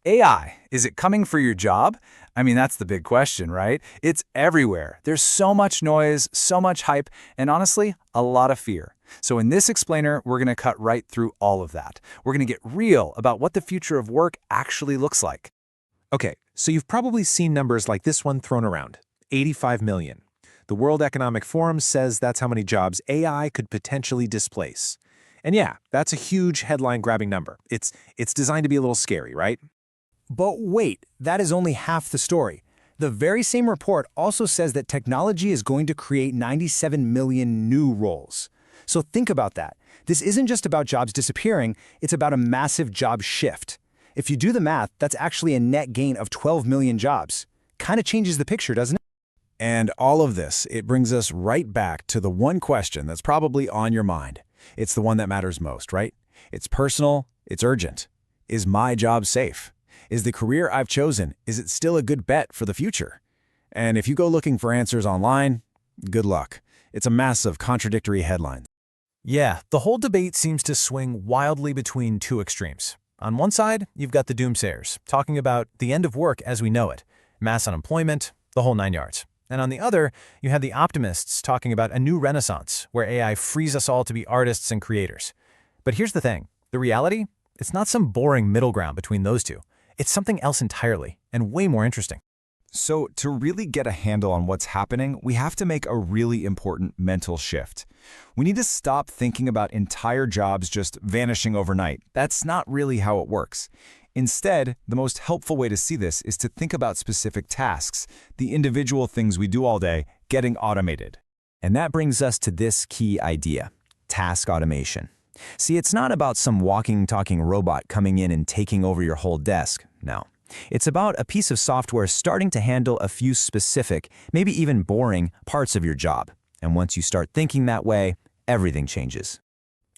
AI, is it coming for your job? I mean, that's the big question, right? It's everywhere. There's so much noise, so much hype, and honestly, a lot of fear. So in this explainer, we're going to cut right through all of that. We're going to get real about what the future of work actually looks like. Okay, so you've probably seen numbers like this one thrown around, 85 million. The World Economic Forum says that's how many jobs AI could potentially displace. And yeah, that's a huge headline-grabbing number. It's designed to be a little scary, right? But wait, that is only half the story. The very same report also says that technology is going to create 97 million new roles. So think about that. This isn't just about jobs disappearing, it's about a massive job shift. If you do the math, that's actually a net gain of 12 million jobs. Kind of changes the picture, doesn't it? And all of this, it brings us right back to the one question that's probably on your mind. It's the one that matters most, right? It's personal, it's urgent. Is my job safe? Is the career I've chosen, is it still a good bet for the future? And if you go looking for answers online, good luck. It's a mass of contradictory headlines. Yeah, the whole debate seems to swing wildly between two extremes. On one side, you've got the doomsayers, talking about the end of work as we know it, mass unemployment, the whole 9 yards. And on the other, you have the optimists talking about a new renaissance where AI frees us all to be artists and creators. But here's the thing. The reality? It's not some boring middle ground between those two. It's something else entirely, and way more interesting. So to really get a handle on what's happening, we have to make a really important mental shift. We need to stop thinking about entire jobs just vanishing overnight. That's not really how it works. Instead, the most helpful way to see this is to think about specific tasks, the individual things we do all day, getting automated. And that brings us to this key idea, task automation. See, it's not about some walking, talking robot coming in and taking over your whole desk. No. It's about a piece of software starting to handle a few specific, maybe even boring, parts of your job. And once you start thinking that way, everything changes.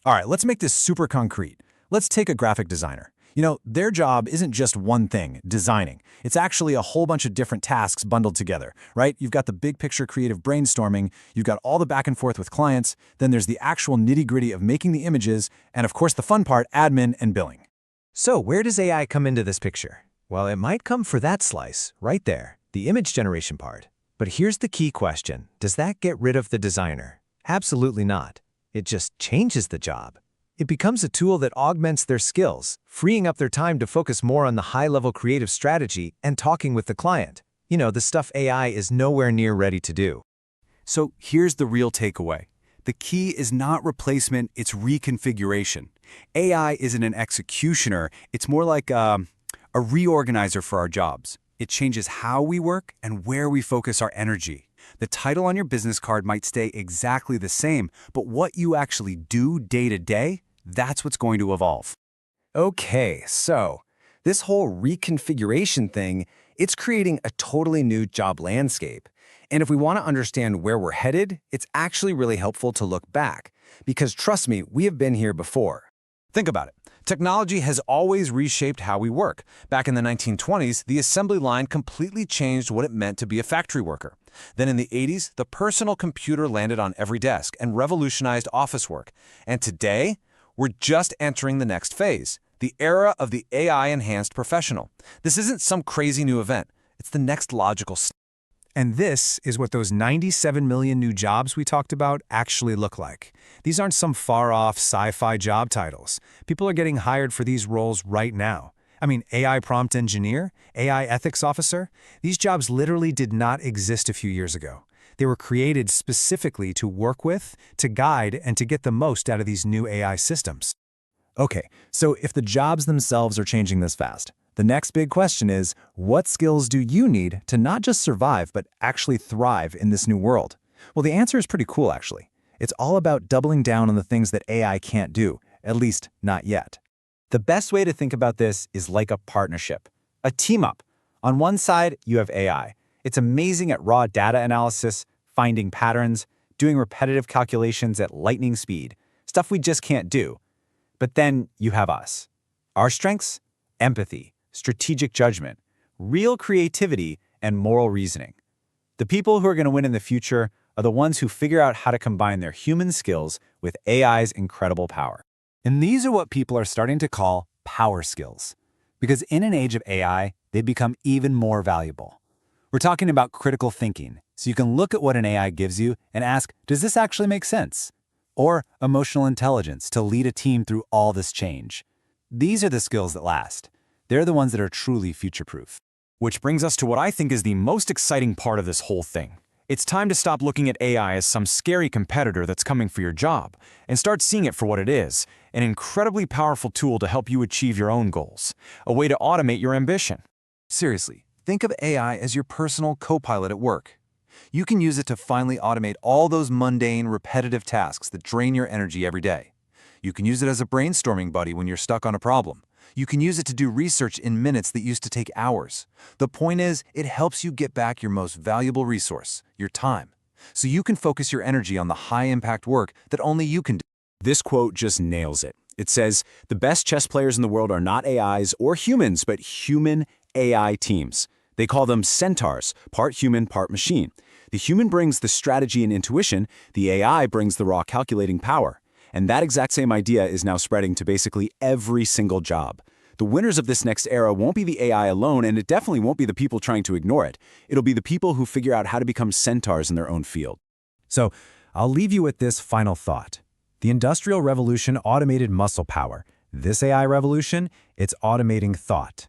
All right, let's make this super concrete. Let's take a graphic designer. You know, their job isn't just one thing, designing. It's actually a whole bunch of different tasks bundled together, right? You've got the big picture creative brainstorming, you've got all the back and forth with clients, then there's the actual nitty-gritty of making the images, and of course the fun part, admin and billing. So where does AI come into this picture? Well, it might come for that slice, right there, the image generation part. But here's the key question. Does that get rid of the designer? Absolutely not. It just changes the job. It becomes a tool that augments their skills, freeing up their time to focus more on the high-level creative strategy and talking with the client. You know, the stuff AI is nowhere near ready to do. So here's the real takeaway. The key is not replacement, it's reconfiguration. AI isn't an executioner, it's more like a reorganizer for our jobs. It changes how we work and where we focus our energy. The title on your business card might stay exactly the same, but what you actually do day to day, that's what's going to evolve. Okay, so this whole reconfiguration thing, it's creating a totally new job landscape. And if we want to understand where we're headed, it's actually really helpful to look back. Because trust me, we have been here before. Think about it. Technology has always reshaped how we work. Back in the 1920s, the assembly line completely changed what it meant to be a factory worker. Then in the 80s, the personal computer landed on every desk and revolutionized office work. And today, we're just entering the next phase, the era of the AI-enhanced professional. This isn't some crazy new event. It's the next logical step. And this is what those 97 million new jobs we talked about actually look like. These aren't some far-off sci-fi job titles. People are getting hired for these roles right now. I mean, AI prompt engineer, AI ethics officer, these jobs literally did not exist a few years ago. They were created specifically to work with, to guide, and to get the most out of these new AI systems. Okay, so if the jobs themselves are changing this fast, the next big question is, what skills do you need to not just survive, but actually thrive in this new world? Well, the answer is pretty cool, actually. It's all about doubling down on the things that AI can't do, at least not yet. The best way to think about this is like a partnership, a team-up. On one side, you have AI. It's amazing at raw data analysis, finding patterns, doing repetitive calculations at lightning speed, stuff we just can't do. But then you have us. Our strengths? Empathy, strategic judgment, real creativity, and moral reasoning. The people who are going to win in the future are the ones who figure out how to combine their human skills with AI's incredible power. And these are what people are starting to call power skills. Because in an age of AI, they become even more valuable. We're talking about critical thinking, so you can look at what an AI gives you and ask, does this actually make sense? Or emotional intelligence to lead a team through all this change. These are the skills that last. They're the ones that are truly future-proof. Which brings us to what I think is the most exciting part of this whole thing. It's time to stop looking at AI as some scary competitor that's coming for your job, and start seeing it for what it is, an incredibly powerful tool to help you achieve your own goals, a way to automate your ambition. Seriously, think of AI as your personal co-pilot at work. You can use it to finally automate all those mundane, repetitive tasks that drain your energy every day. You can use it as a brainstorming buddy when you're stuck on a problem. You can use it to do research in minutes that used to take hours. The point is, it helps you get back your most valuable resource, your time, so you can focus your energy on the high-impact work that only you can do. This quote just nails it. It says, the best chess players in the world are not AIs or humans, but human AI teams. They call them centaurs, part human, part machine. The human brings the strategy and intuition, the AI brings the raw calculating power. And that exact same idea is now spreading to basically every single job. The winners of this next era won't be the AI alone, and it definitely won't be the people trying to ignore it. It'll be the people who figure out how to become centaurs in their own field. So, I'll leave you with this final thought. The Industrial Revolution automated muscle power. This AI revolution, it's automating thought.